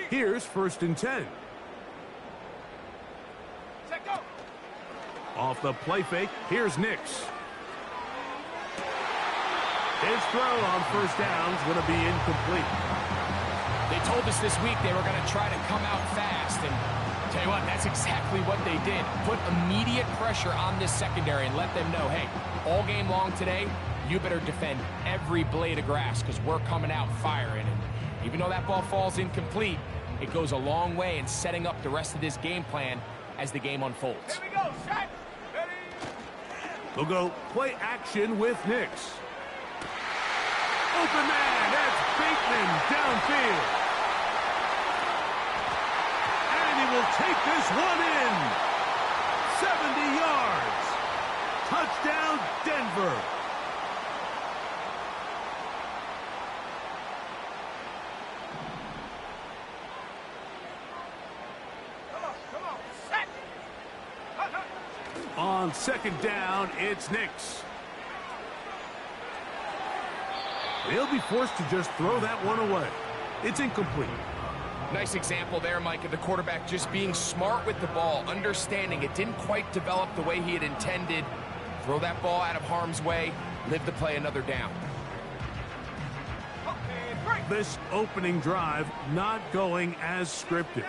Here's 1st and 10. Set, go. Off the play fake, here's Nix. His throw on 1st down is going to be incomplete. They told us this week they were going to try to come out fast, and tell you what, that's exactly what they did. Put immediate pressure on this secondary and let them know, hey, all game long today, you better defend every blade of grass because we're coming out firing. And even though that ball falls incomplete, it goes a long way in setting up the rest of this game plan as the game unfolds. Here we go, set, ready. They'll go play action with Nix. Open man, that's Bateman downfield. And he will take this one in. 70 yards. Touchdown, Denver. Come on, set. On 2nd down, it's Nix. He'll be forced to just throw that one away. It's incomplete. Nice example there, Mike, of the quarterback just being smart with the ball, understanding it didn't quite develop the way he had intended. Throw that ball out of harm's way, live to play another down. This opening drive not going as scripted.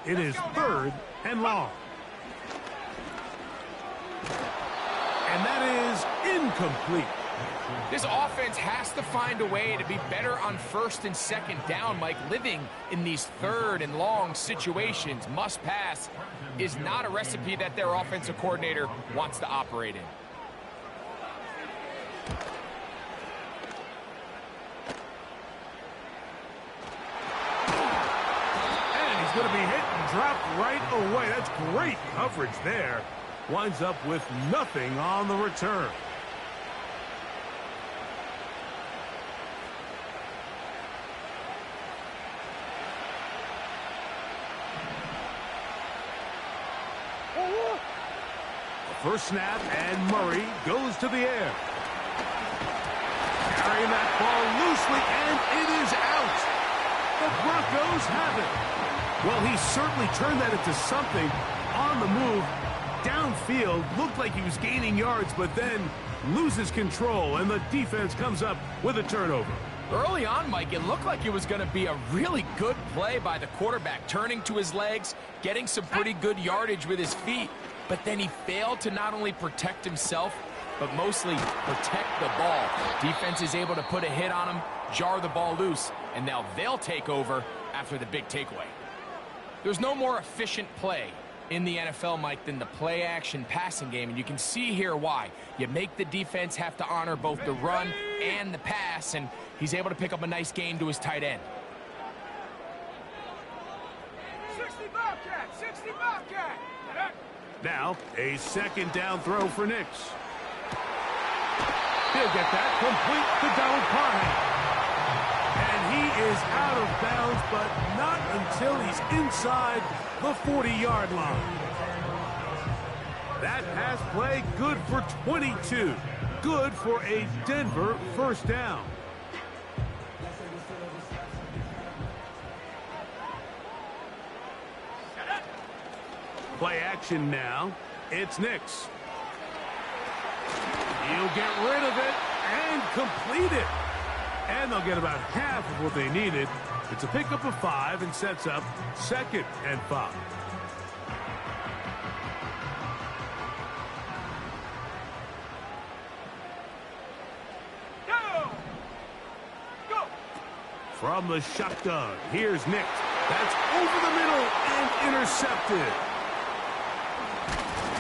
It is 3rd and long. And that is incomplete. This offense has to find a way to be better on 1st and 2nd down, Mike. Living in these 3rd and long situations, must pass, is not a recipe that their offensive coordinator wants to operate in. And he's going to be hit and dropped right away. That's great coverage there. Winds up with nothing on the return. First snap, and Murray goes to the air. Carrying that ball loosely, and it is out. The Broncos have it. Well, he certainly turned that into something on the move. Downfield, looked like he was gaining yards, but then loses control, and the defense comes up with a turnover. Early on, Mike, it looked like it was going to be a really good play by the quarterback, turning to his legs, getting some pretty good yardage with his feet. But then he failed to not only protect himself, but mostly protect the ball. Defense is able to put a hit on him, jar the ball loose, and now they'll take over after the big takeaway. There's no more efficient play in the NFL, Mike, than the play-action passing game, and you can see here why. You make the defense have to honor both the run and the pass, and he's able to pick up a nice gain to his tight end. 60 Bobcat, 60 Bobcat. Now, a 2nd down throw for Nix. He'll get that complete to Donald Parham. And he is out of bounds, but not until he's inside the 40-yard line. That pass play good for 22. Good for a Denver 1st down. Play action now. It's Nix. He'll get rid of it and complete it. And they'll get about half of what they needed. It's a pickup of 5 and sets up 2nd and 5. Go! From the shotgun, here's Nix. That's over the middle and intercepted.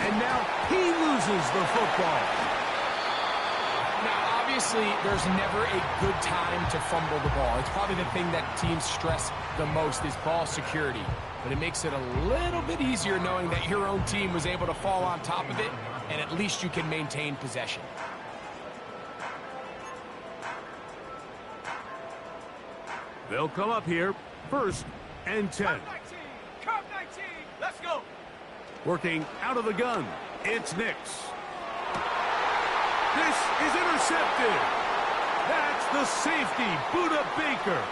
And now he loses the football. Now, obviously, there's never a good time to fumble the ball. It's probably the thing that teams stress the most is ball security. But it makes it a little bit easier knowing that your own team was able to fall on top of it, and at least you can maintain possession. They'll come up here, 1st and 10. Curve 19, let's go. Working out of the gun, it's Nix. This is intercepted. That's the safety, Buda Baker.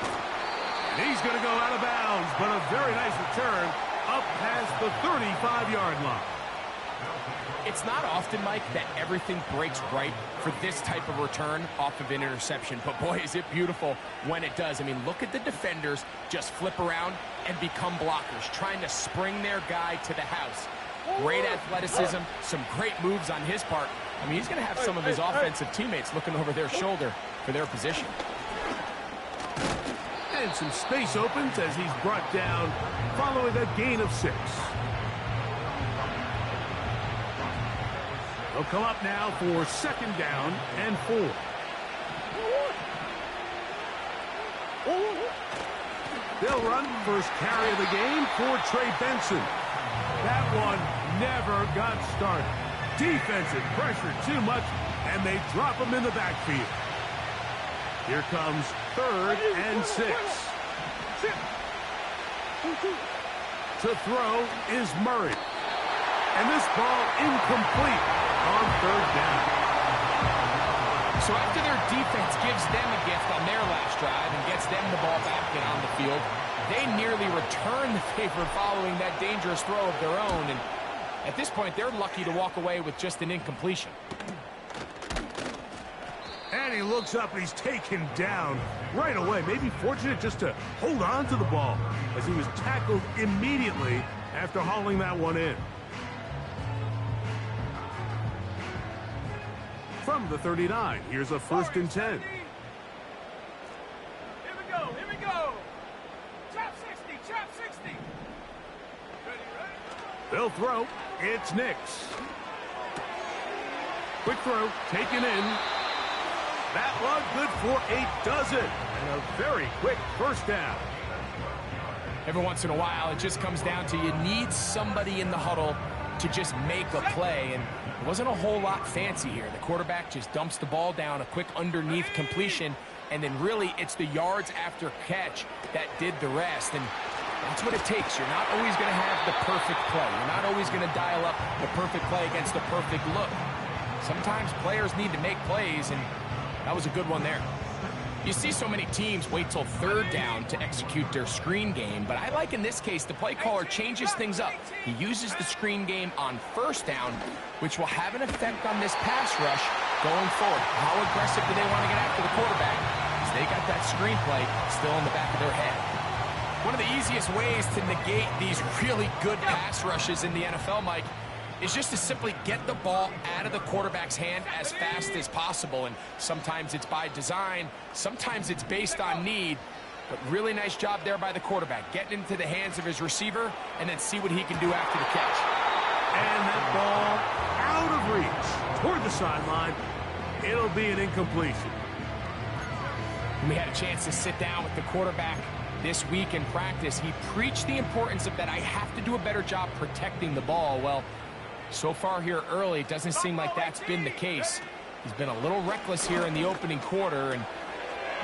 He's going to go out of bounds, but a very nice return up past the 35-yard line. It's not often, Mike, that everything breaks right for this type of return off of an interception. But, boy, is it beautiful when it does. I mean, look at the defenders just flip around and become blockers, trying to spring their guy to the house. Great athleticism, some great moves on his part. I mean, he's going to have some of his offensive teammates looking over their shoulder for their position. And some space opens as he's brought down following a gain of 6. They'll come up now for 2nd down and 4. They'll run first carry of the game for Trey Benson. That one never got started. Defensive pressure too much, and they drop him in the backfield. Here comes 3rd and 6. To throw is Murray. And this ball incomplete on 3rd down. So after their defense gives them a gift on their last drive and gets them the ball back and on the field, they nearly return the favor following that dangerous throw of their own. And at this point, they're lucky to walk away with just an incompletion. And he looks up and he's taken down right away. Maybe fortunate just to hold on to the ball as he was tackled immediately after hauling that one in. From the 39, here's a 1st and 10. Here we go, here we go. Chop 60, chop 60. Ready, ready? They'll throw. It's Nix. Quick throw, taken in. That one good for 8 dozen. And a very quick 1st down. Every once in a while, it just comes down to you need somebody in the huddle to just make a play, and it wasn't a whole lot fancy here. The quarterback just dumps the ball down, a quick underneath completion, and then really it's the yards after catch that did the rest, and that's what it takes. You're not always going to have the perfect play. You're not always going to dial up the perfect play against the perfect look. Sometimes players need to make plays, and that was a good one there. You see so many teams wait till 3rd down to execute their screen game, but I like in this case the play caller changes things up. He uses the screen game on 1st down, which will have an effect on this pass rush going forward. How aggressive do they want to get after the quarterback? Because they got that screen play still in the back of their head. One of the easiest ways to negate these really good pass rushes in the NFL, Mike, is just to simply get the ball out of the quarterback's hand as fast as possible. And sometimes it's by design, sometimes it's based on need. But really nice job there by the quarterback, getting into the hands of his receiver and then see what he can do after the catch. And that ball out of reach toward the sideline. It'll be an incompletion. We had a chance to sit down with the quarterback this week in practice. He preached the importance of that I have to do a better job protecting the ball. Well, so far here early, it doesn't seem like that's been the case. He's been a little reckless here in the opening quarter. And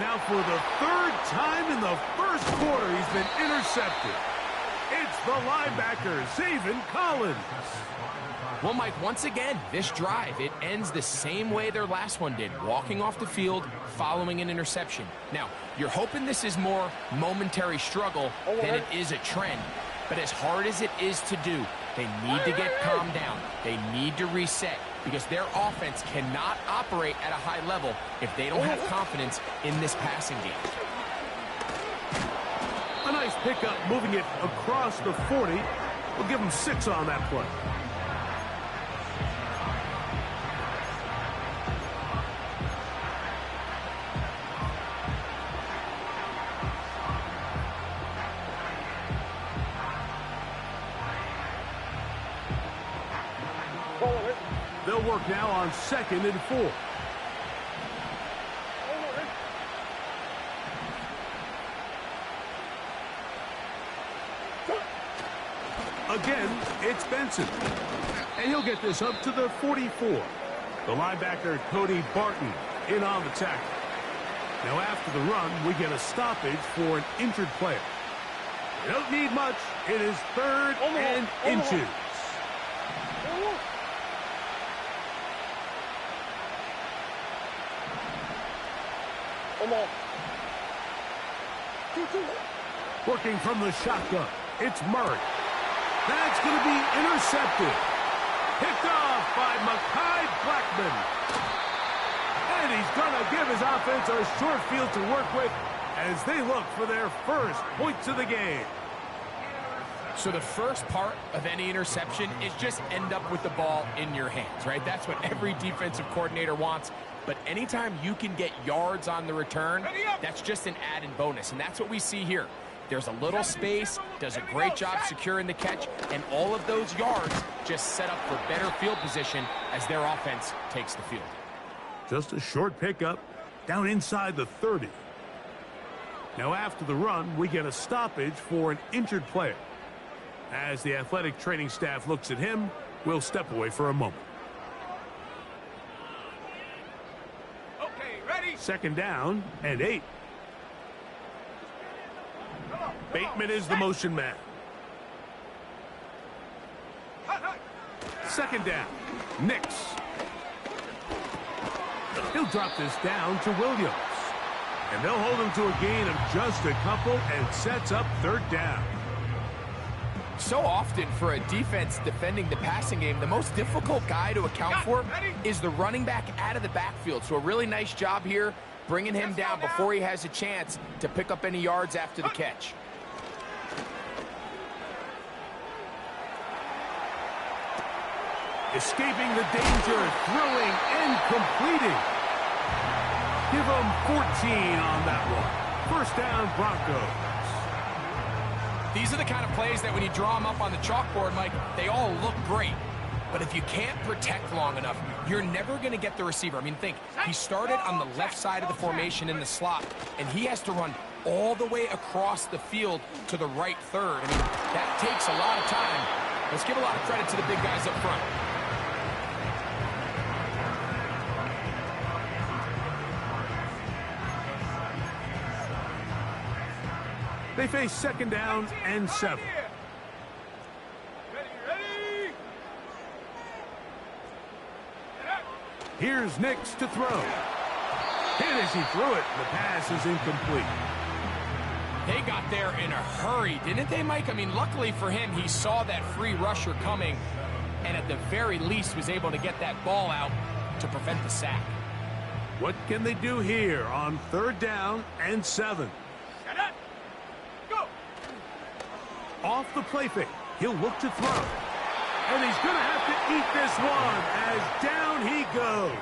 now for the 3rd time in the 1st quarter, he's been intercepted. It's the linebacker, Zaven Collins. Well, Mike, once again, this drive, it ends the same way their last one did, walking off the field following an interception. Now, you're hoping this is more momentary struggle than it is a trend. But as hard as it is to do, they need to get calmed down. They need to reset because their offense cannot operate at a high level if they don't have confidence in this passing game. A nice pickup, moving it across the 40. We'll give them 6 on that play. They'll work now on 2nd and 4. Again, it's Benson. And he'll get this up to the 44. The linebacker, Cody Barton, in on the tackle. Now after the run, we get a stoppage for an injured player. They don't need much. It is 3rd and inches. Working from the shotgun, it's Murray. That's going to be intercepted. Picked off by Mekhi Blackman. And he's going to give his offense a short field to work with as they look for their first points of the game. So the first part of any interception is just end up with the ball in your hands, right? That's what every defensive coordinator wants. But anytime you can get yards on the return, that's just an added bonus. And that's what we see here. There's a little space, does a great job securing the catch, and all of those yards just set up for better field position as their offense takes the field. Just a short pickup down inside the 30. Now after the run, we get a stoppage for an injured player. As the athletic training staff looks at him, we'll step away for a moment. Okay, ready? Second down and 8. Bateman is the motion man. Second down. Nix. He'll drop this down to Williams. And they'll hold him to a gain of just a couple and sets up third down. So often for a defense defending the passing game, the most difficult guy to account for is the running back out of the backfield. So a really nice job here bringing him down before he has a chance to pick up any yards after the catch. Escaping the danger, throwing and completing. Give him 14 on that one. First down, Broncos. These are the kind of plays that when you draw them up on the chalkboard, Mike, they all look great. But if you can't protect long enough, you're never going to get the receiver. I mean, think, he started on the left side of the formation in the slot, and he has to run all the way across the field to the right third. I mean, that takes a lot of time. Let's give a lot of credit to the big guys up front. They face second down and 7. Ready? Here's Nix to throw. Hit as he threw it. The pass is incomplete. They got there in a hurry, didn't they, Mike? I mean, luckily for him, he saw that free rusher coming and at the very least was able to get that ball out to prevent the sack. What can they do here on third down and 7? Off the play fake, he'll look to throw. And he's going to have to eat this one as down he goes.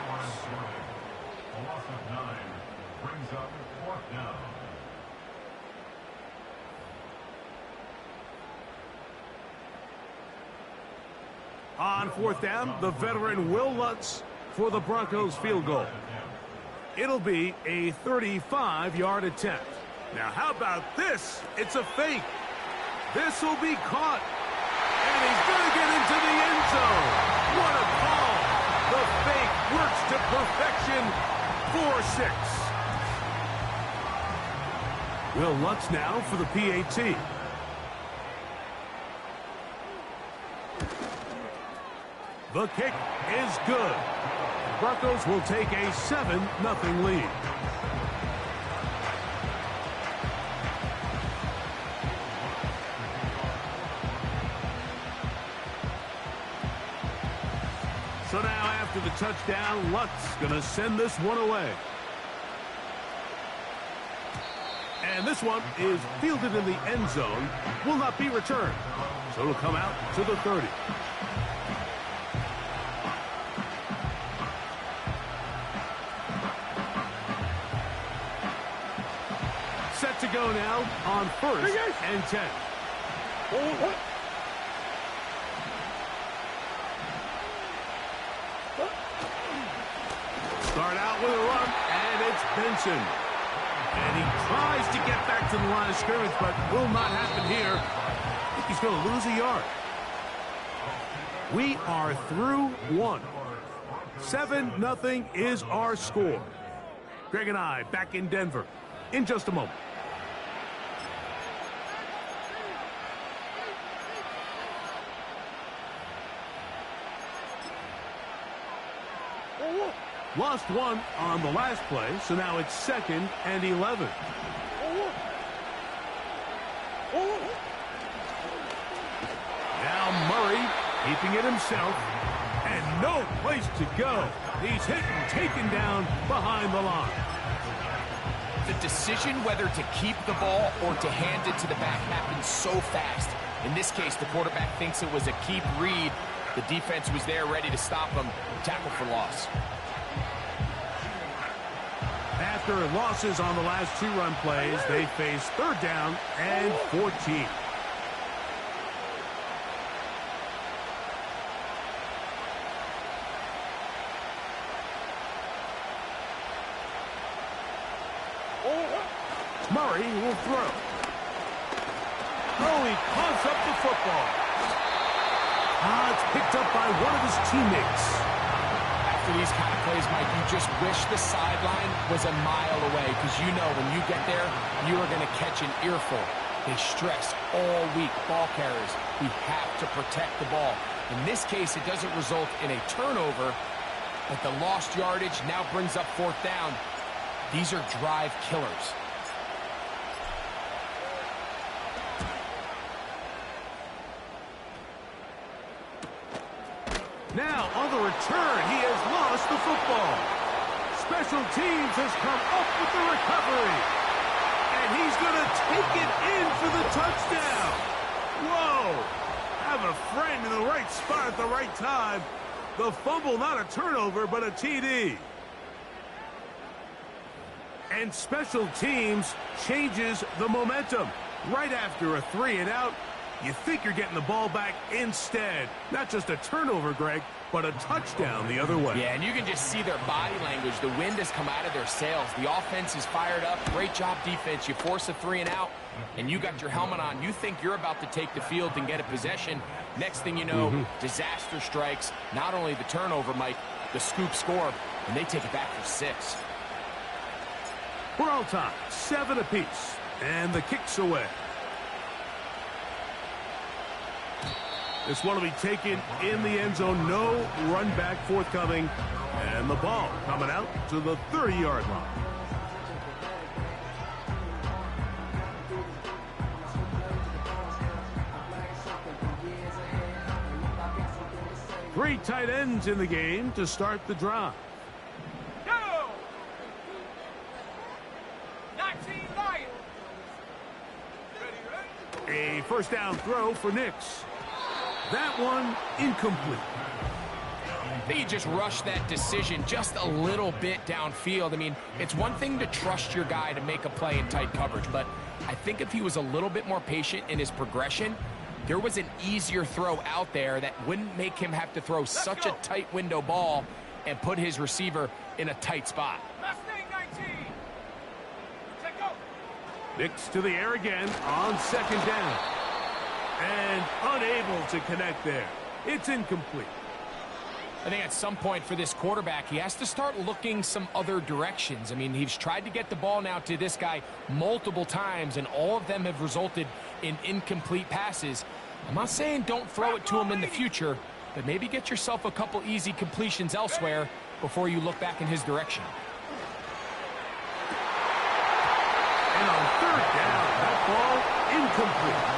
Loss of 9 brings up 4th down. On 4th down, the veteran Will Lutz for the Broncos field goal. It'll be a 35-yard attempt. Now how about this? It's a fake. This will be caught, and he's going to get into the end zone. What a call. The fake works to perfection. 4-6. Will Lutz now for the PAT. The kick is good. Broncos will take a 7-0 lead. So now after the touchdown, Lutz going to send this one away. And this one is fielded in the end zone, will not be returned. So it'll come out to the 30. Set to go now on 1st and 10. Start out with a run, and it's Benson. And he tries to get back to the line of scrimmage, but will not happen here. I think he's going to lose a yard. We are through 1. 7-0 is our score. Greg and I back in Denver in just a moment. Lost one on the last play, so now it's 2nd and 11. Now Murray keeping it himself. And no place to go. He's hit and taken down behind the line. The decision whether to keep the ball or to hand it to the back happens so fast. In this case, the quarterback thinks it was a keep read. The defense was there ready to stop him. Tackle for loss. After losses on the last 2 run plays, they face 3rd down and 14. Murray will throw. Oh, he pumps up the football. It's picked up by one of his teammates. After these kind of plays, Mike, you just wish the sideline was a mile away, because you know when you get there, you are going to catch an earful. They stress all week, ball carriers. We have to protect the ball. In this case, it doesn't result in a turnover, but the lost yardage now brings up 4th down. These are drive killers. Now, on the return, he has lost the football. Special teams has come up with the recovery. And he's going to take it in for the touchdown. Whoa! Have a friend in the right spot at the right time. The fumble, not a turnover, but a TD. And special teams changes the momentum. Right after a 3-and-out, you think you're getting the ball back instead. Not just a turnover, Greg, but a touchdown the other way. Yeah, and you can just see their body language. The wind has come out of their sails. The offense is fired up. Great job, defense. You force a 3-and-out, and you got your helmet on. You think you're about to take the field and get a possession. Next thing you know, disaster strikes. Not only the turnover, Mike, the scoop score, and they take it back for 6. We're all tied, 7 apiece, and the kick's away. This one will be taken in the end zone. No run back forthcoming. And the ball coming out to the 30-yard line. Three tight ends in the game to start the drive. Go! 19 Lions. Ready? A first down throw for Nix. That one incomplete. I think he just rushed that decision just a little bit downfield. I mean, it's one thing to trust your guy to make a play in tight coverage, but I think if he was a little bit more patient in his progression, there was an easier throw out there that wouldn't make him have to throw such a tight window ball and put his receiver in a tight spot. Mustang 19. Check go. Nix to the air again on 2nd down. And unable to connect there. It's incomplete. I think at some point for this quarterback, he has to start looking some other directions. I mean, he's tried to get the ball now to this guy multiple times, and all of them have resulted in incomplete passes. I'm not saying don't throw it to him in the future, but maybe get yourself a couple easy completions elsewhere before you look back in his direction. And on 3rd down, that ball incomplete.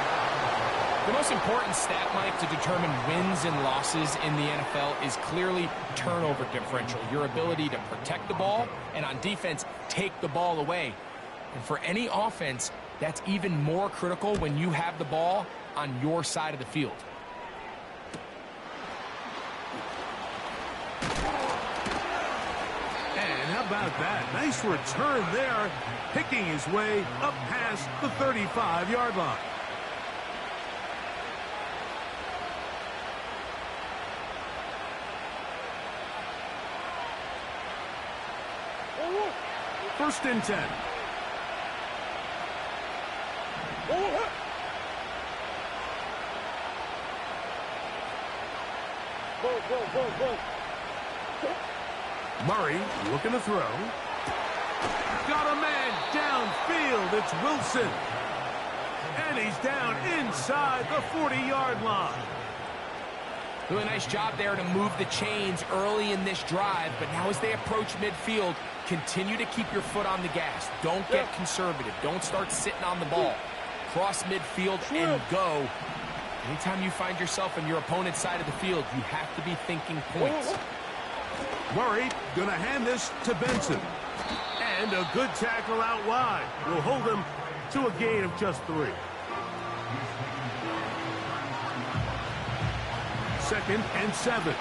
The most important stat, Mike, to determine wins and losses in the NFL is clearly turnover differential, your ability to protect the ball and on defense take the ball away. And for any offense, that's even more critical when you have the ball on your side of the field. And how about that? Nice return there, picking his way up past the 35-yard line. First and 10. Murray looking to throw. Got a man downfield. It's Wilson. And he's down inside the 40-yard line. Really nice job there to move the chains early in this drive, but now as they approach midfield, continue to keep your foot on the gas. Don't get conservative. Don't start sitting on the ball. cross midfield and go. Anytime you find yourself on your opponent's side of the field, you have to be thinking points. Murray gonna hand this to Benson. And a good tackle out wide will hold him to a gain of just 3. Second and 7.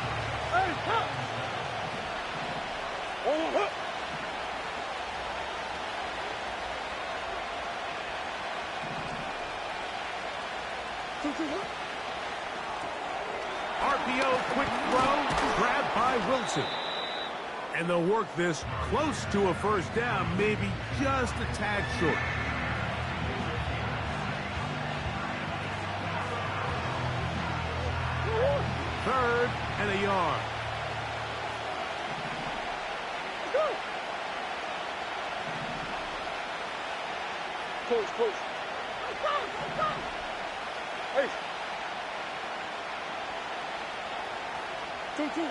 RPO, quick throw, grabbed by Wilson. And they'll work this close to a first down, maybe just a tad short. Third and a yard. Close. Hey. Two.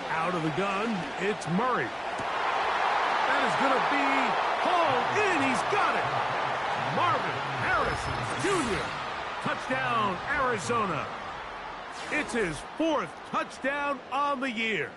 Out of the gun, it's Murray. That is going to be hauled in. He's got it. Marvin Harrison Jr. Touchdown, Arizona. It's his 4th touchdown on the year.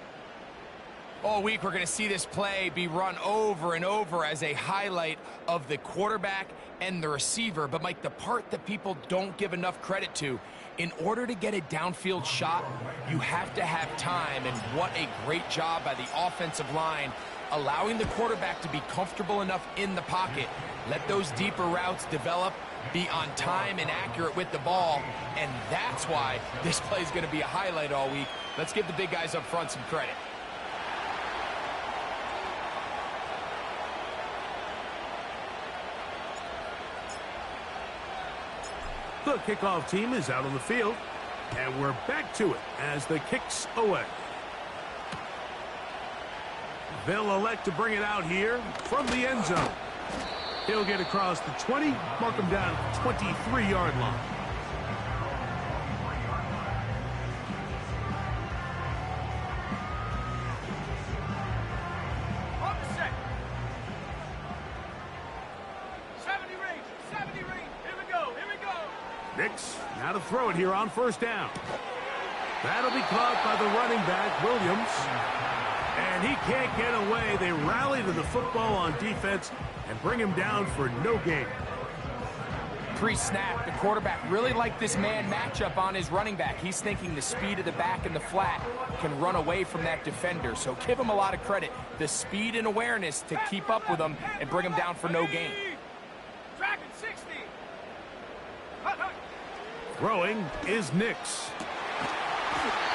All week, we're going to see this play be run over and over as a highlight of the quarterback and the receiver. But, Mike, the part that people don't give enough credit to, in order to get a downfield shot, you have to have time. And what a great job by the offensive line, allowing the quarterback to be comfortable enough in the pocket, let those deeper routes develop, be on time and accurate with the ball. And that's why this play is going to be a highlight all week. Let's give the big guys up front some credit. The kickoff team is out on the field, and we're back to it as the kick's away. They'll elect to bring it out here from the end zone. He'll get across the 20, mark him down at the 23-yard line. On the set. 70 range. Here we go. Nix, now to throw it here on first down. That'll be caught by the running back, Williams. And he can't get away. They rally to the football on defense and bring him down for no gain. Pre-snap, the quarterback really liked this man matchup on his running back. He's thinking the speed of the back in the flat can run away from that defender. So give him a lot of credit. The speed and awareness to keep up with him and bring him down for no gain. Dragon 60. Throwing is Nix.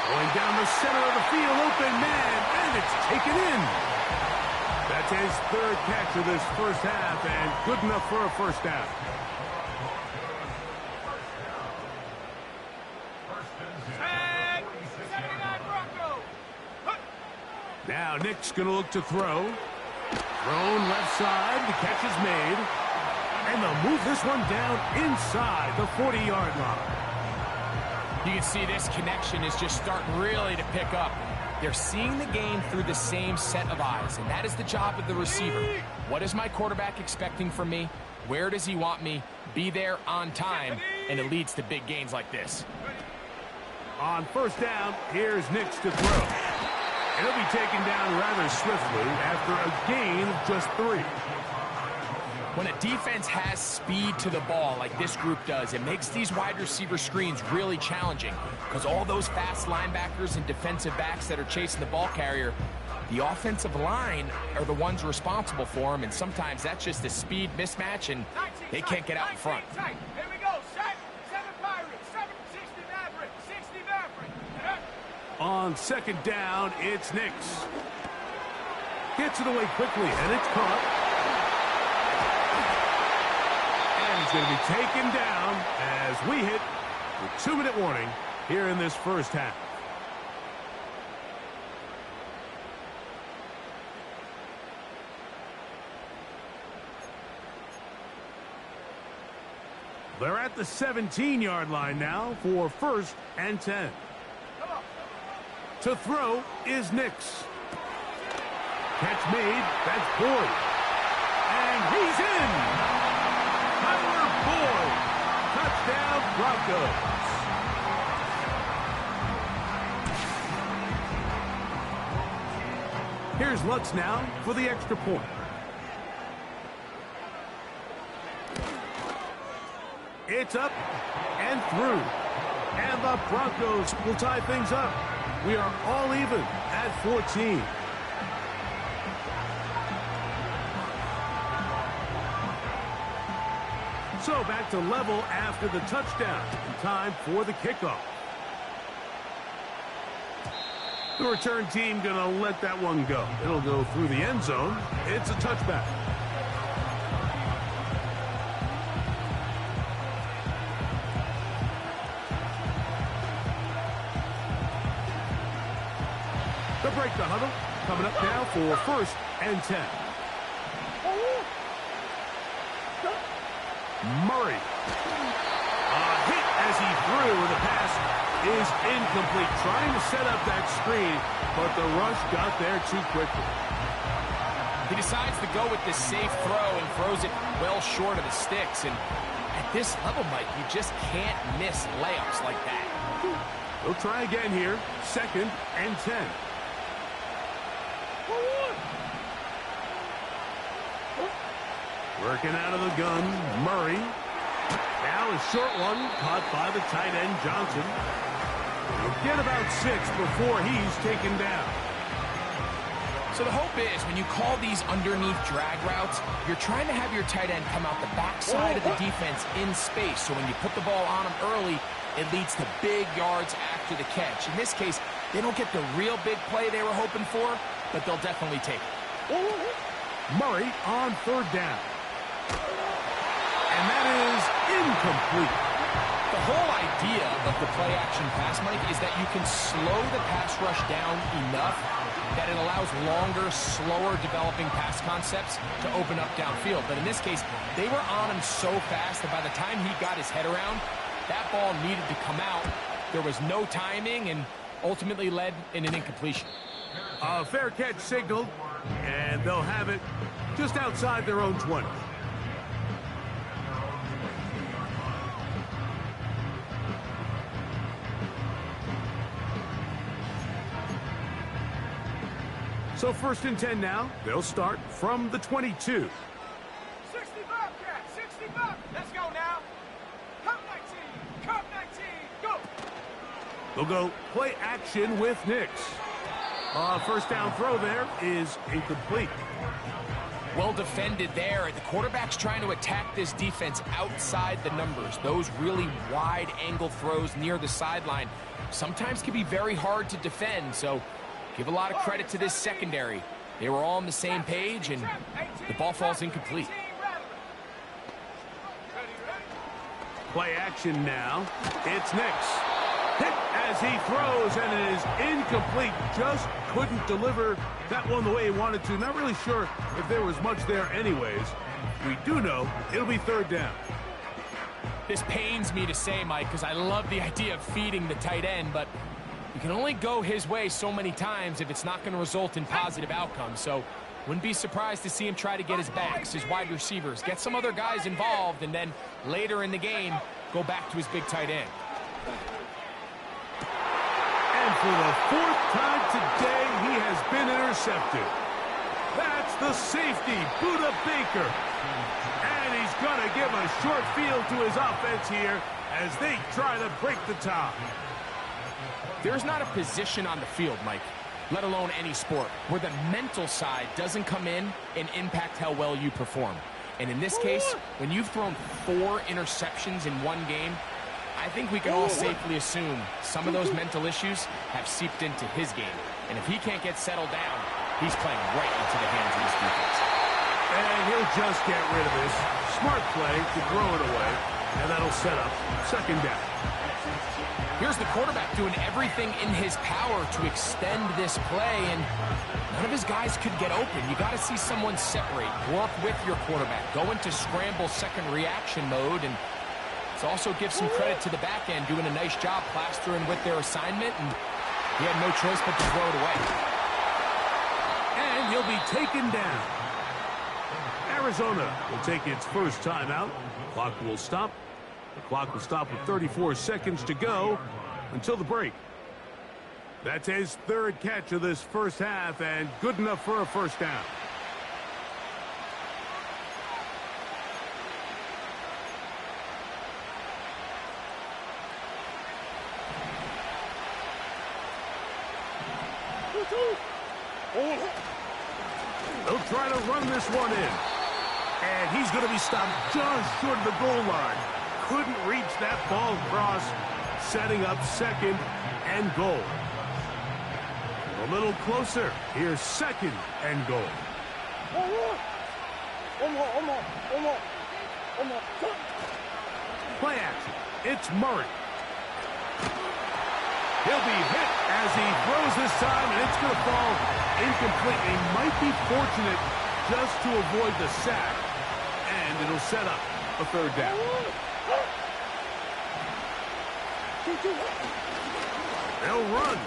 Going down the center of the field, open man, and it's taken in. That's his 3rd catch of this first half, and good enough for a first down. Tag. 79 Broncos. Now Nick's going to look to throw. Thrown left side, the catch is made. And they'll move this one down inside the 40-yard line. You can see this connection is just starting really to pick up. They're seeing the game through the same set of eyes, and that is the job of the receiver. What is my quarterback expecting from me? Where does he want me? Be there on time, and it leads to big gains like this. On first down, here's Nix to throw. And he'll be taken down rather swiftly after a gain of just 3. When a defense has speed to the ball like this group does, it makes these wide receiver screens really challenging because all those fast linebackers and defensive backs that are chasing the ball carrier, the offensive line are the ones responsible for them, and sometimes that's just a speed mismatch, and they can't get out in front. Here we go. 7 Pirates, 60 Maverick, 60 Maverick. On second down, it's Nix. Gets it away quickly, and it's caught. He's going to be taken down as we hit the 2-minute warning here in this first half. They're at the 17-yard line now for 1st and 10. To throw is Nix. Catch made, that's Boyd. And he's in! Boyd Broncos. Here's Lutz now for the extra point. It's up and through. And the Broncos will tie things up. We are all even at 14. So back to level after the touchdown. Time for the kickoff. The return team going to let that one go. It'll go through the end zone. It's a touchback. They'll break the huddle. Coming up now for 1st and 10. Murray. A hit as he threw. The pass is incomplete. Trying to set up that screen, but the rush got there too quickly. He decides to go with this safe throw and throws it well short of the sticks. And at this level, Mike, you just can't miss layups like that. They'll try again here. 2nd and 10. Working out of the gun, Murray. Now a short one, caught by the tight end, Johnson. He'll get about 6 before he's taken down. So the hope is when you call these underneath drag routes, you're trying to have your tight end come out the backside of the defense in space. So when you put the ball on him early, it leads to big yards after the catch. In this case, they don't get the real big play they were hoping for, but they'll definitely take it. Murray on 3rd down. And that is incomplete. The whole idea of the play-action pass, Mike, is that you can slow the pass rush down enough that it allows longer, slower developing pass concepts to open up downfield. But in this case, they were on him so fast that by the time he got his head around, that ball needed to come out. There was no timing and ultimately led in an incompletion. A fair catch signaled, and they'll have it just outside their own 20. So 1st and 10 now. They'll start from the 22. 60 Bobcat, 60 Bob. Let's go now. Cup 19, Cup 19, go. They'll go play action with Nix. 1st down throw there is incomplete. Well defended there. The quarterback's trying to attack this defense outside the numbers. Those really wide angle throws near the sideline sometimes can be very hard to defend, so give a lot of credit to this secondary. They were all on the same page, and the ball falls incomplete. Play action now. It's Nix. Hit as he throws, and it is incomplete. Just couldn't deliver that one the way he wanted to. Not really sure if there was much there anyways. We do know it'll be 3rd down. This pains me to say, Mike, because I love the idea of feeding the tight end, but you can only go his way so many times if it's not going to result in positive outcomes. So wouldn't be surprised to see him try to get his backs, his wide receivers, get some other guys involved, and then later in the game, go back to his big tight end. And for the 4th time today, he has been intercepted. That's the safety, Buda Baker. And he's going to give a short field to his offense here as they try to break the tie. There's not a position on the field, Mike, let alone any sport, where the mental side doesn't come in and impact how well you perform. And in this case, when you've thrown 4 interceptions in one game, I think we can all safely assume some of those mental issues have seeped into his game. And if he can't get settled down, he's playing right into the hands of his defense. And he'll just get rid of this. Smart play to throw it away, and that'll set up 2nd down. Here's the quarterback doing everything in his power to extend this play, and none of his guys could get open. You got to see someone separate, work with your quarterback, go into scramble second reaction mode, and let's also give some credit to the back end doing a nice job plastering with their assignment, and he had no choice but to throw it away. And he'll be taken down. Arizona will take its first timeout. Clock will stop The clock will stop with 34 seconds to go until the break. That's his third catch of this first half, and good enough for a first down. They'll try to run this one in. And he's going to be stopped just short of the goal line. Couldn't reach that ball across, setting up second and goal. A little closer. Here's second and goal. Play action. It's Murray. He'll be hit as he throws this time, and it's going to fall incomplete. He might be fortunate just to avoid the sack, and it'll set up a third down. They'll run.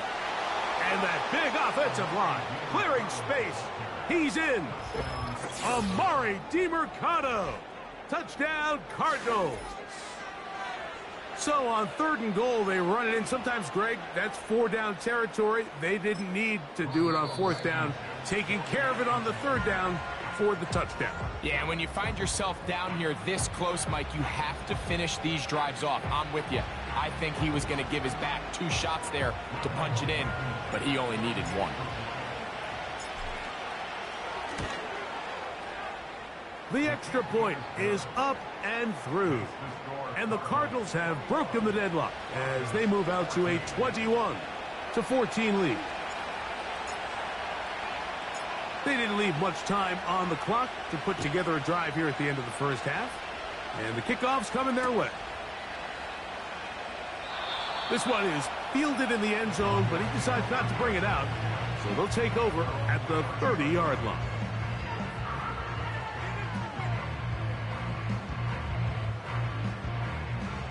And that big offensive line clearing space. He's in. Amari DiMercado. Touchdown, Cardinals. So on third and goal, they run it in. Sometimes, Greg, that's four down territory. They didn't need to do it on fourth down. Taking care of it on the third down for the touchdown. Yeah, when you find yourself down here this close, Mike, you have to finish these drives off. I'm with you. I think he was going to give his back two shots there to punch it in, but he only needed one. The extra point is up and through. And the Cardinals have broken the deadlock as they move out to a 21-14 lead. They didn't leave much time on the clock to put together a drive here at the end of the first half. And the kickoff's coming their way. This one is fielded in the end zone, but he decides not to bring it out. So they'll take over at the 30-yard line.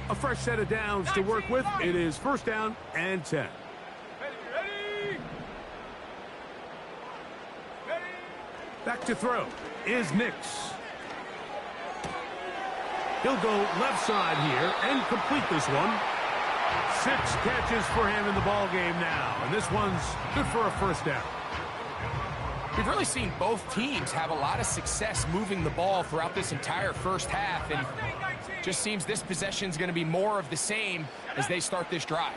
A fresh set of downs to work with. It is first down and 10. Back to throw is Nix. He'll go left side here and complete this one. 6 catches for him in the ball game now, and this one's good for a first down. We've really seen both teams have a lot of success moving the ball throughout this entire first half, and just seems this possession is going to be more of the same as they start this drive.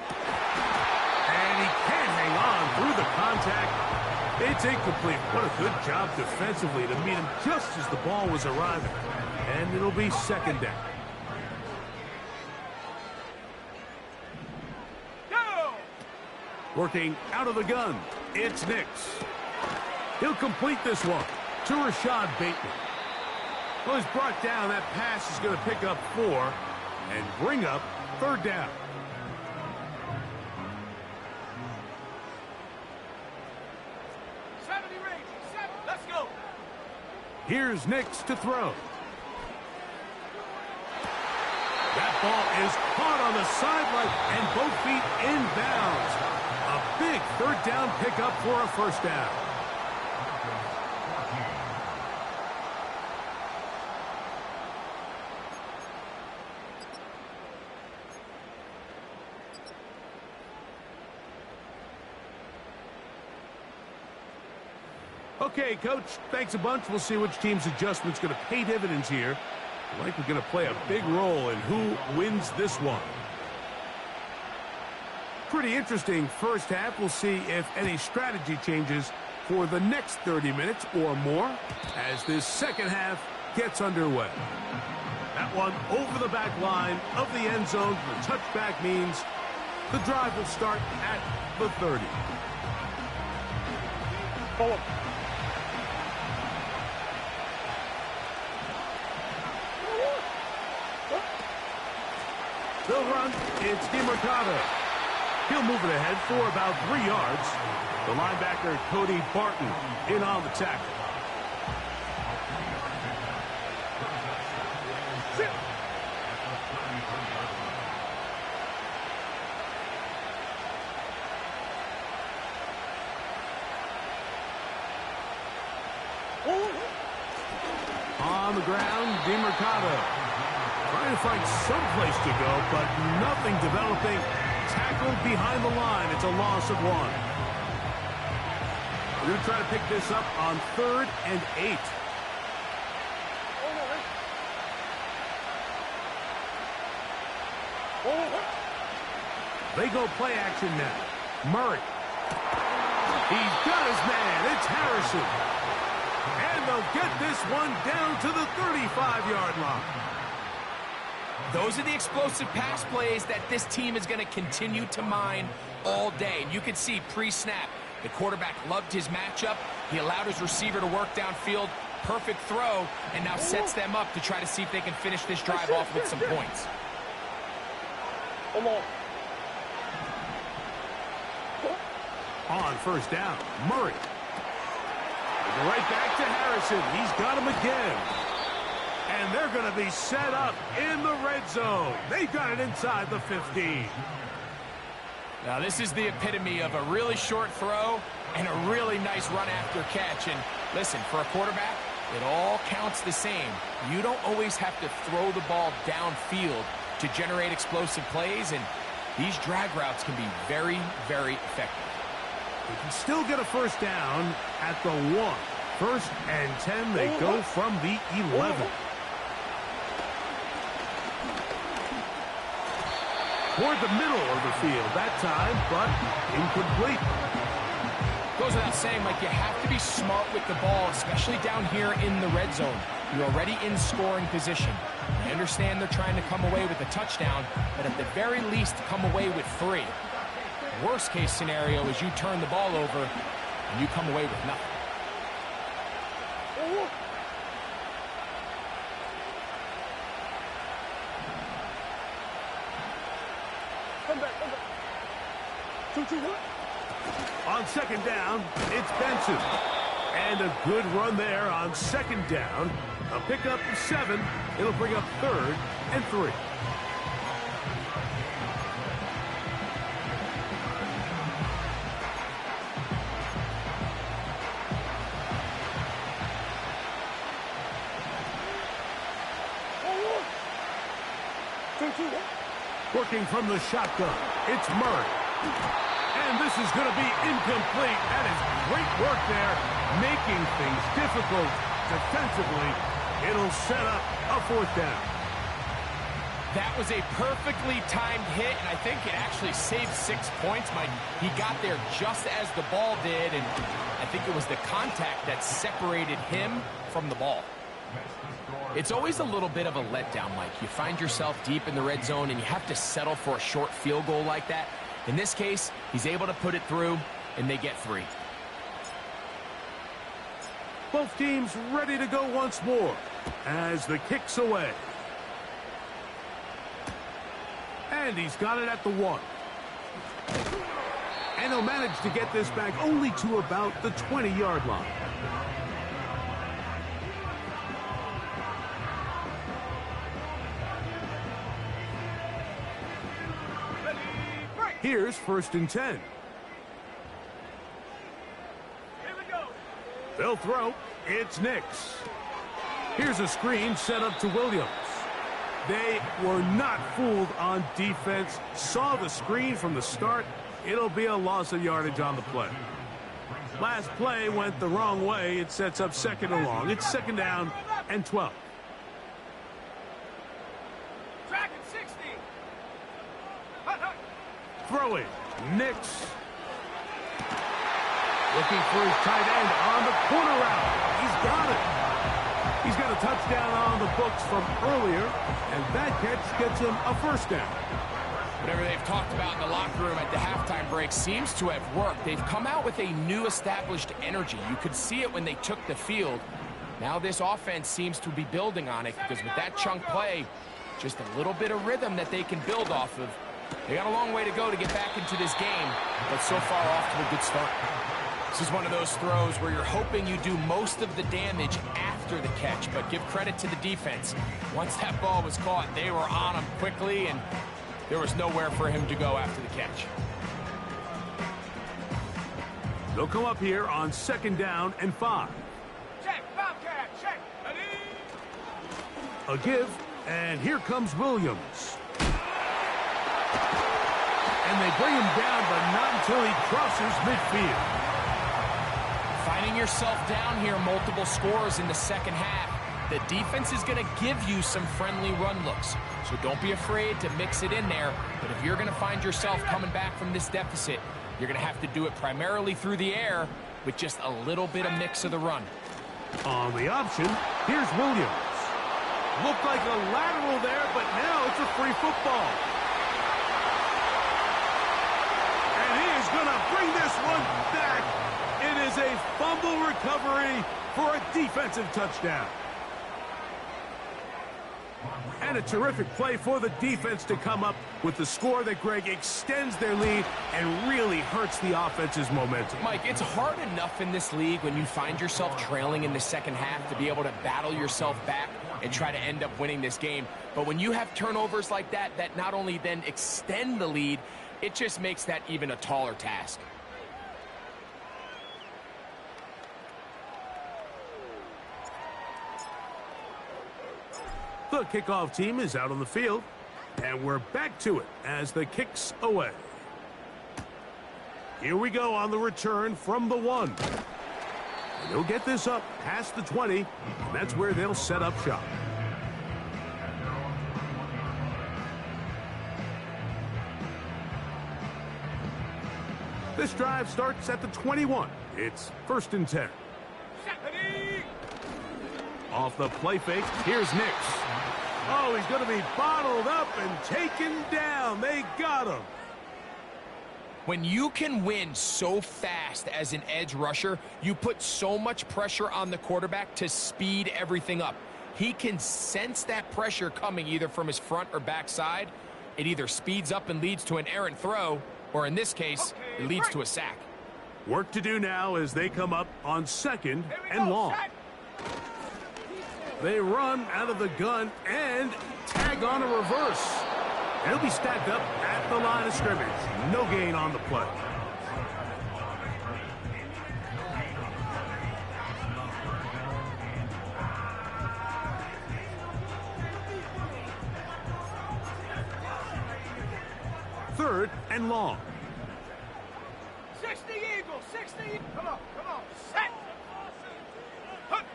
And he can't hang on through the contact. It's incomplete. What a good job defensively to meet him just as the ball was arriving. And it'll be second down. Working out of the gun, it's Nix. He'll complete this one to Rashad Bateman. Well, he's brought down. That pass is going to pick up 4 and bring up third down. Let's go. Here's Nix to throw. That ball is caught on the sideline and both feet inbounds. A big third down pickup for a first down. Okay, Coach, thanks a bunch. We'll see which team's adjustment's going to pay dividends here. Like we're going to play a big role in who wins this one. Pretty interesting first half. We'll see if any strategy changes for the next 30 minutes or more as this second half gets underway. That one over the back line of the end zone. The touchback means the drive will start at the 30. Forward. They'll run. It's DiMercado. He'll move it ahead for about 3 yards. The linebacker, Cody Barton, in on the tackle. Sit. On on the ground, DeMercado. Trying to find some place to go, but nothing developing. Tackled behind the line. It's a loss of 1. We're going to try to pick this up on 3rd and 8. They go play action now. Murray. He's got his man. It's Harrison. And they'll get this one down to the 35-yard line. Those are the explosive pass plays that this team is going to continue to mine all day. And you can see pre-snap, the quarterback loved his matchup. He allowed his receiver to work downfield. Perfect throw, and now sets them up to try to see if they can finish this drive off with some points. On first down, Murray. Right back to Harrison. He's got him again. And they're going to be set up in the red zone. They got it inside the 15. Now, this is the epitome of a really short throw and a really nice run after catch. And listen, for a quarterback, it all counts the same. You don't always have to throw the ball downfield to generate explosive plays, and these drag routes can be very, very effective. They can still get a first down at the 1. 1st and 10, they go from the 11. Toward the middle of the field that time, but incomplete. Goes without saying, Mike, you have to be smart with the ball, especially down here in the red zone. You're already in scoring position. I understand they're trying to come away with a touchdown, but at the very least, come away with 3. Worst case scenario is you turn the ball over and you come away with nothing. Come back. On 2nd down, it's Benson. And a good run there on 2nd down. A pickup of 7. It'll bring up 3rd and 3. Working from the shotgun, it's Murray. And this is going to be incomplete. That is great work there, making things difficult defensively. It'll set up a 4th down. That was a perfectly timed hit, and I think it actually saved 6 points. Mike, he got there just as the ball did, and I think it was the contact that separated him from the ball. It's always a little bit of a letdown, Mike. You find yourself deep in the red zone, and you have to settle for a short field goal like that. In this case, he's able to put it through, and they get 3. Both teams ready to go once more as the kick's away. And he's got it at the 1. And he'll manage to get this back only to about the 20-yard line. Here's 1st and 10. Here we go. They'll throw. It's Nix. Here's a screen set up to Williams. They were not fooled on defense. Saw the screen from the start. It'll be a loss of yardage on the play. Last play went the wrong way. It sets up 2nd and long. It's 2nd down and 12. Track at 60. Throwing. Nix. Looking for his tight end on the corner route. He's got it. He's got a touchdown on the books from earlier, and that catch gets him a 1st down. Whatever they've talked about in the locker room at the halftime break seems to have worked. They've come out with a new established energy. You could see it when they took the field. Now this offense seems to be building on it, because with that chunk play, just a little bit of rhythm that they can build off of. They got a long way to go to get back into this game, but so far off to a good start. This is one of those throws where you're hoping you do most of the damage after the catch, but give credit to the defense. Once that ball was caught, they were on him quickly, and there was nowhere for him to go after the catch. They'll come up here on 2nd down and 5. Check, Bobcat, check. Ready? A give, and here comes Williams. And they bring him down, but not until he crosses midfield. Finding yourself down here, multiple scores in the second half. The defense is going to give you some friendly run looks, so don't be afraid to mix it in there. But if you're going to find yourself coming back from this deficit, you're going to have to do it primarily through the air with just a little bit of mix of the run. On the option, here's Williams. Looked like a lateral there, but now it's a free football. And he is going to bring this one back. It is a fumble recovery for a defensive touchdown. And a terrific play for the defense to come up with the score that, Greg, extends their lead and really hurts the offense's momentum. Mike, it's hard enough in this league when you find yourself trailing in the second half to be able to battle yourself back and try to end up winning this game. But when you have turnovers like that, that not only then extend the lead, it just makes that even a taller task. The kickoff team is out on the field, and we're back to it as the kick's away. Here we go on the return from the 1. And they'll get this up past the 20, and that's where they'll set up shop. This drive starts at the 21. It's 1st and 10. Off the play fake, here's Nix. Oh, he's going to be bottled up and taken down. They got him. When you can win so fast as an edge rusher, you put so much pressure on the quarterback to speed everything up. He can sense that pressure coming either from his front or back side. It either speeds up and leads to an errant throw, or in this case, it leads to a sack. Work to do now as they come up on 2nd and long. They run out of the gun and tag on a reverse. They'll be stacked up at the line of scrimmage. No gain on the play. Third and long. 60 Eagles, 60. Come on, set. Hunt.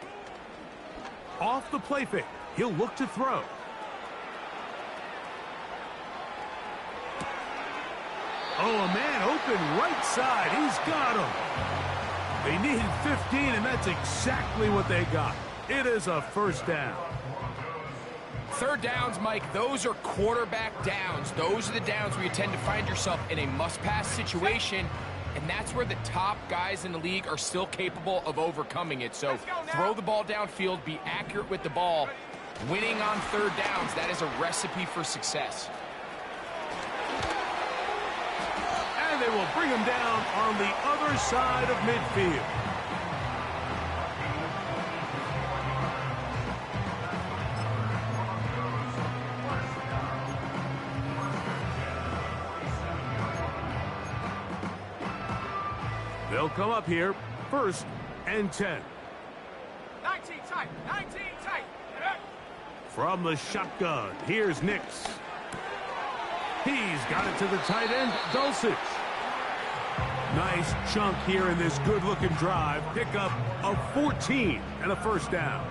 Off the play fake, he'll look to throw. Oh, a man open right side. He's got him. They needed 15, and that's exactly what they got. It is a 1st down. 3rd downs, Mike, those are quarterback downs. Those are the downs where you tend to find yourself in a must-pass situation, and that's where the top guys in the league are still capable of overcoming it. So throw the ball downfield, be accurate with the ball. Winning on 3rd downs, that is a recipe for success. And they will bring him down on the other side of midfield. They'll come up here, 1st and 10. 19 tight, 19 tight. From the shotgun, here's Nix. He's got it to the tight end, Dulcich. Nice chunk here in this good-looking drive. Pick up a 14 and a 1st down.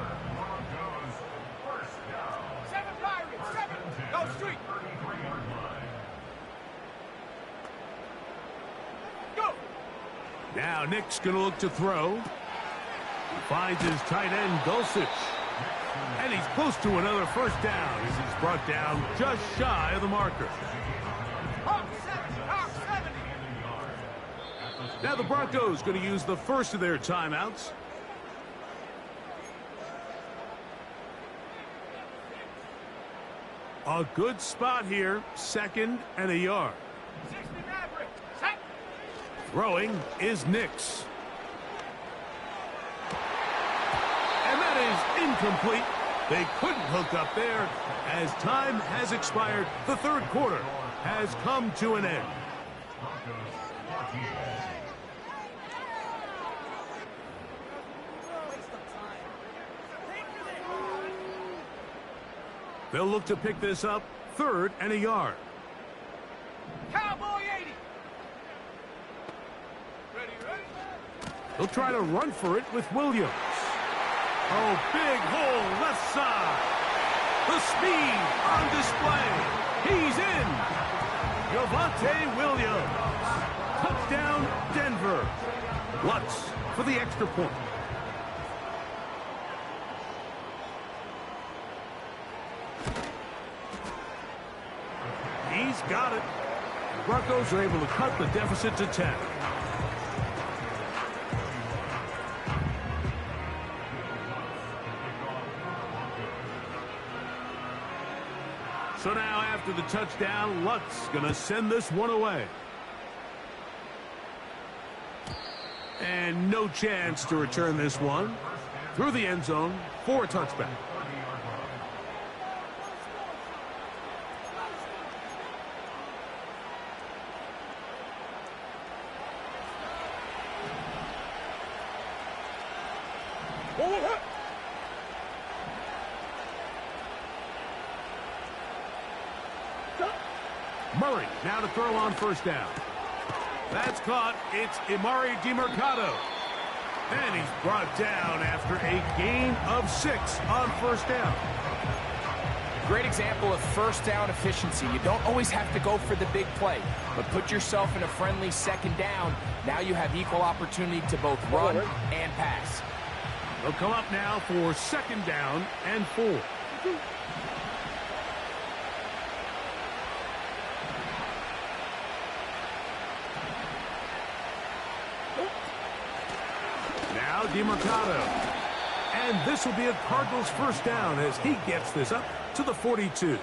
7 Pirates, 7. Go street. Go. Now Nick's going to look to throw. He finds his tight end, Dulcich. And he's close to another 1st down as he's brought down just shy of the marker. Hawk 70. Now the Broncos going to use the first of their timeouts. A good spot here, 2nd and a yard. 60 Maverick, set. Throwing is Nix. And that is incomplete. They couldn't hook up there as time has expired. The 3rd quarter has come to an end. They'll look to pick this up, 3rd and a yard. Cowboy 80. Ready, ready. He'll try to run for it with Williams. Oh, big hole left side. The speed on display. He's in. Javonte Williams. Touchdown, Denver. Lutz for the extra point. He's got it. The Broncos are able to cut the deficit to 10. So now after the touchdown, Lutz going to send this one away. And no chance to return this one. Through the end zone for a touchback. Murray now to throw on 1st down. That's caught. It's Emari DeMercado. And he's brought down after a gain of 6 on 1st down. Great example of 1st down efficiency. You don't always have to go for the big play, but put yourself in a friendly 2nd down. Now you have equal opportunity to both run and pass. They'll come up now for 2nd down and 4. Now DeMercado. And this will be a Cardinals 1st down as he gets this up to the 42.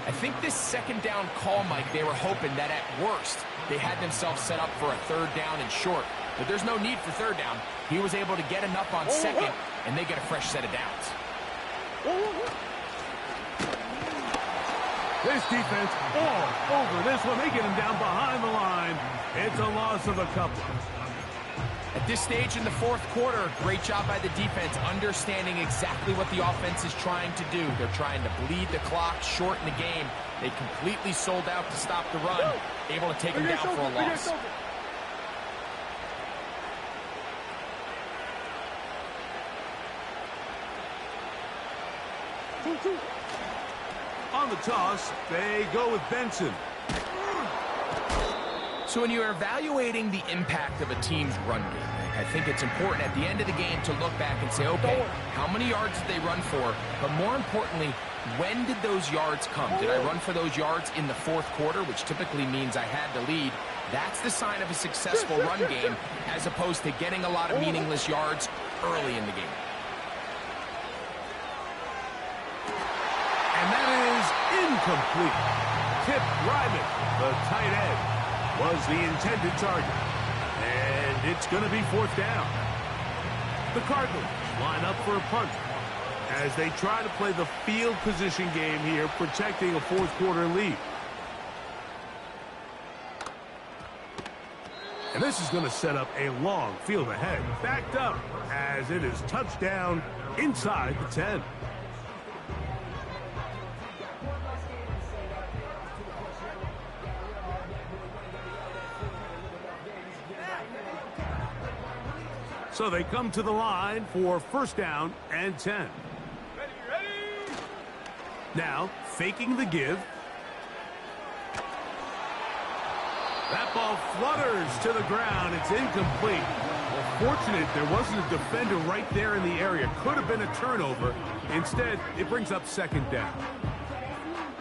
I think this 2nd down call, Mike, they were hoping that at worst they had themselves set up for a 3rd down and short. But there's no need for 3rd down. He was able to get enough on 2nd, and they get a fresh set of downs. This defense all over this one. They get him down behind the line. It's a loss of a couple. At this stage in the 4th quarter, great job by the defense, understanding exactly what the offense is trying to do. They're trying to bleed the clock, shorten the game. They completely sold out to stop the run, able to take them down for a loss. On the toss, they go with Benson. So when you're evaluating the impact of a team's run game, I think it's important at the end of the game to look back and say, okay, how many yards did they run for? But more importantly, when did those yards come? Did I run for those yards in the 4th quarter, which typically means I had the lead? That's the sign of a successful run game, as opposed to getting a lot of meaningless yards early in the game. And that is incomplete. Tip Ryman, the tight end, was the intended target. And it's going to be 4th down. The Cardinals line up for a punt as they try to play the field position game here, protecting a 4th quarter lead. And this is going to set up a long field ahead, backed up as it is touchdown inside the 10. So they come to the line for 1st down and 10. Ready, ready. Now, faking the give. That ball flutters to the ground. It's incomplete. Well, fortunate there wasn't a defender right there in the area. Could have been a turnover. Instead, it brings up 2nd down.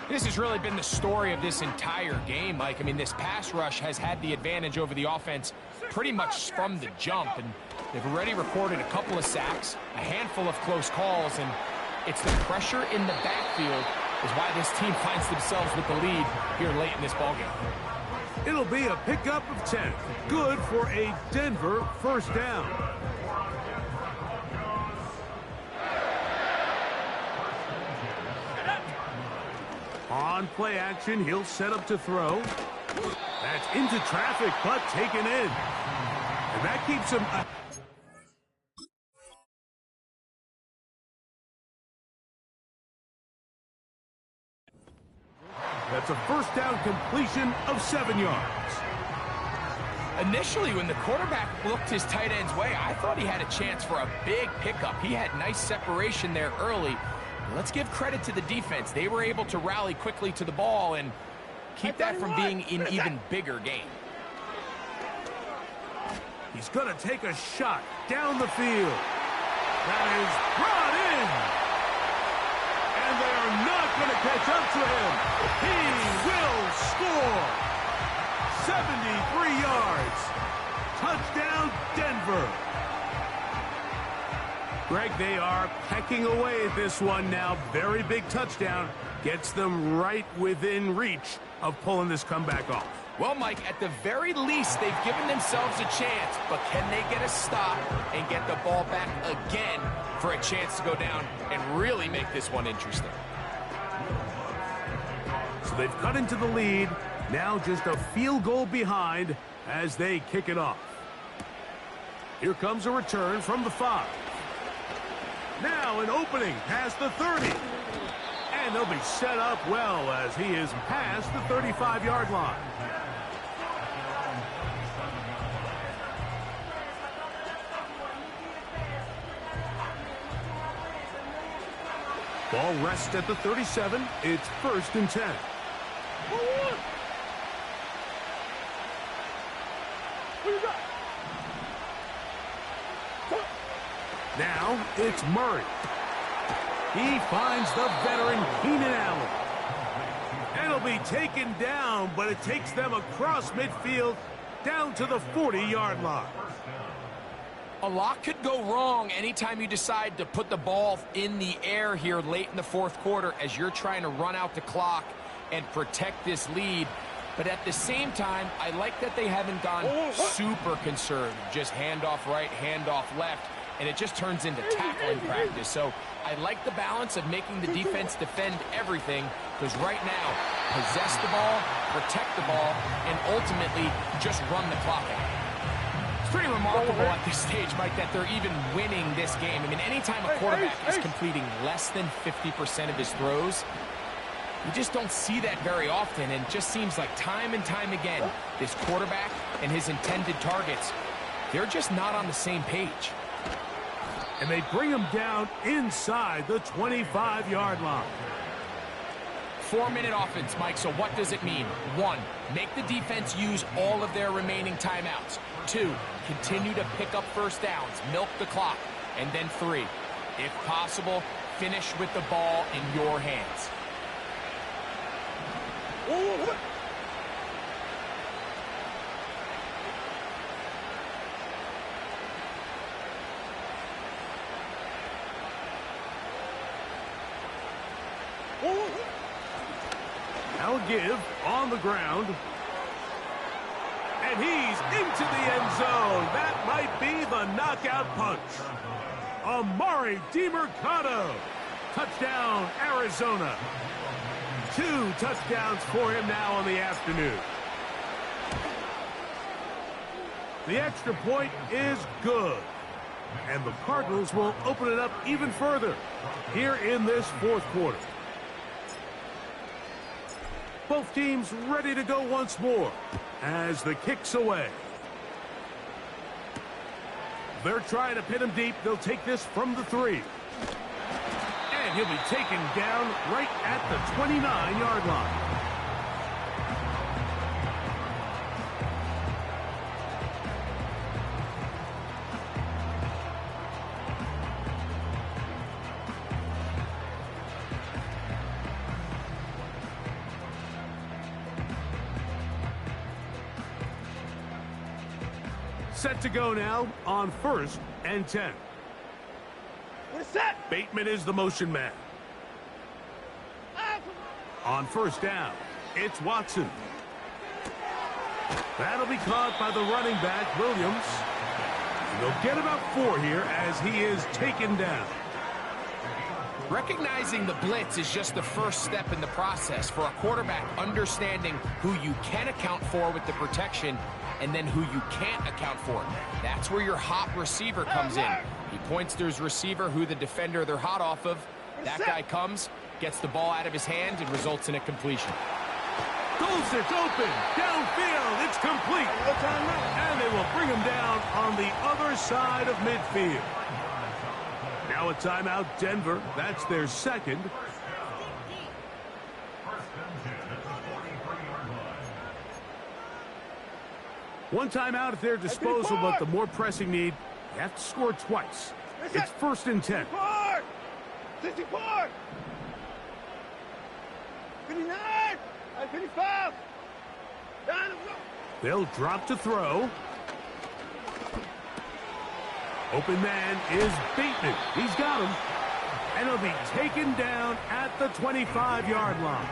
This has really been the story of this entire game, Mike. I mean, this pass rush has had the advantage over the offense pretty much from the jump, and they've already recorded a couple of sacks, a handful of close calls, and it's the pressure in the backfield is why this team finds themselves with the lead here late in this ballgame. It'll be a pickup of 10. Good for a Denver 1st down. On play action, he'll set up to throw. That's into traffic, but taken in. And that keeps him... That's a first down completion of 7 yards. Initially, when the quarterback looked his tight end's way, I thought he had a chance for a big pickup. He had nice separation there early. Let's give credit to the defense. They were able to rally quickly to the ball and keep that from being an even bigger game. He's going to take a shot down the field. That is brought in. And they are not going to catch up to him. He will score. 73 yards. Touchdown, Denver. Greg, they are pecking away at this one now. Very big touchdown. Gets them right within reach of pulling this comeback off. Well, Mike, at the very least, they've given themselves a chance, but can they get a stop and get the ball back again for a chance to go down and really make this one interesting? So they've cut into the lead. Now just a field goal behind as they kick it off. Here comes a return from the 5. Now an opening past the 30. And they'll be set up well as he is past the 35-yard line. Ball rests at the 37. It's 1st and 10. Now it's Murray. He finds the veteran Keenan Allen. And it'll be taken down, but it takes them across midfield down to the 40-yard line. A lot could go wrong anytime you decide to put the ball in the air here late in the 4th quarter as you're trying to run out the clock and protect this lead. But at the same time, I like that they haven't gone super conservative. Just handoff right, handoff left, and it just turns into tackling practice. So I like the balance of making the defense defend everything, because right now, possess the ball, protect the ball, and ultimately just run the clock out. It's pretty remarkable at this stage, Mike, that they're even winning this game. I mean, anytime a quarterback is completing less than 50% of his throws, you just don't see that very often, and it just seems like time and time again, this quarterback and his intended targets, they're just not on the same page. And they bring him down inside the 25-yard line. 4-minute offense, Mike, so what does it mean? 1, make the defense use all of their remaining timeouts. 2, continue to pick up first downs, milk the clock. And then 3, if possible, finish with the ball in your hands. Now a give on the ground. And he's into the end zone. That might be the knockout punch. Amari DiMercado. Touchdown, Arizona. 2 touchdowns for him now on the afternoon. The extra point is good. And the Cardinals will open it up even further here in this 4th quarter. Both teams ready to go once more as the kick's away. They're trying to pin him deep. They'll take this from the 3. And he'll be taken down right at the 29-yard line. Set to go now on 1st and 10. Bateman is the motion man. On 1st down, it's Watson. That'll be caught by the running back, Williams. They'll get about 4 here as he is taken down. Recognizing the blitz is just the first step in the process for a quarterback, understanding who you can account for with the protection and then who you can't account for. That's where your hot receiver comes in. He points to his receiver, who the defender they're hot off of. That guy comes, gets the ball out of his hand, and results in a completion. Dulcich open. Downfield. It's complete. And they will bring him down on the other side of midfield. Now a timeout, Denver. That's their second. One timeout at their disposal, but the more pressing need, you have to score twice. It's 1st and 10. 64! 59! 55! They'll drop to throw. Open man is Bateman. He's got him. And he'll be taken down at the 25-yard line.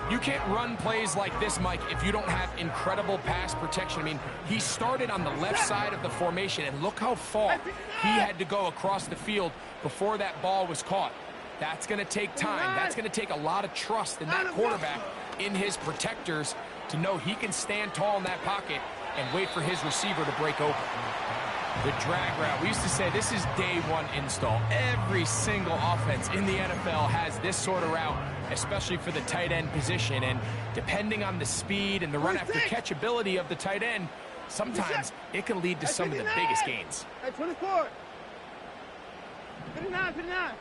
You can't run plays like this, Mike, if you don't have incredible pass protection. I mean, he started on the left side of the formation, and look how far he had to go across the field before that ball was caught. That's going to take time. That's going to take a lot of trust in that quarterback, in his protectors, to know he can stand tall in that pocket and wait for his receiver to break open. The drag route. We used to say this is day one install. Every single offense in the NFL has this sort of route, especially for the tight end position. And depending on the speed and the run after catch ability of the tight end, sometimes it can lead to some of the biggest gains. 24. 59, 59.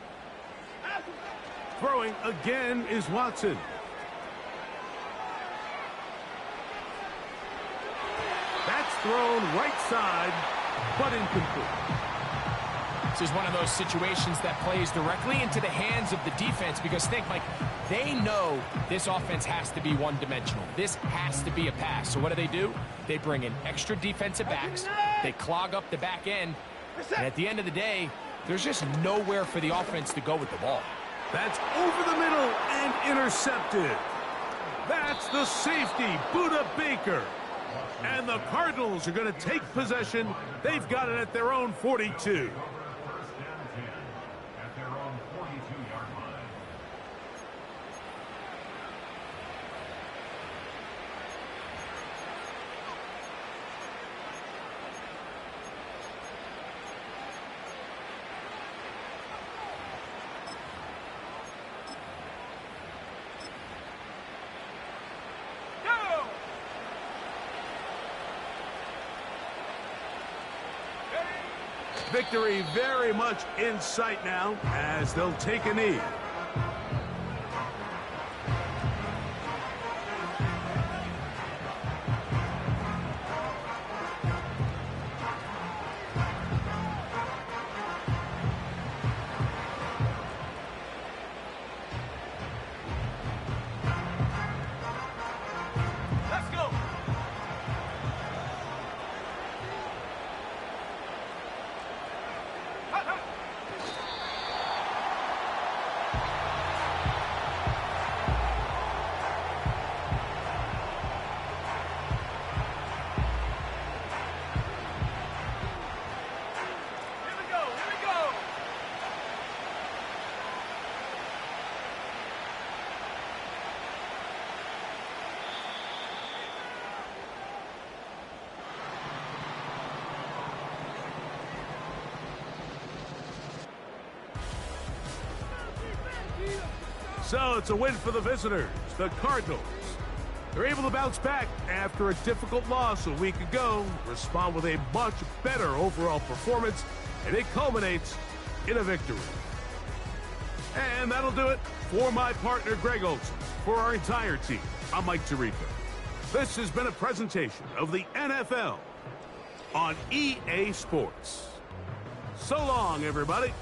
Throwing again is Watson. That's thrown right side, but incomplete. This is one of those situations that plays directly into the hands of the defense, because think, like, they know this offense has to be one-dimensional. This has to be a pass. So what do? They bring in extra defensive backs. They clog up the back end. And at the end of the day, there's just nowhere for the offense to go with the ball. That's over the middle and intercepted. That's the safety, Buda Baker. And the Cardinals are going to take possession. They've got it at their own 42. Victory very much in sight now as they'll take a knee. So it's a win for the visitors, the Cardinals. They're able to bounce back after a difficult loss a week ago, respond with a much better overall performance, and it culminates in a victory. And that'll do it for my partner, Greg Olson. For our entire team, I'm Mike Tirico. This has been a presentation of the NFL on EA Sports. So long, everybody.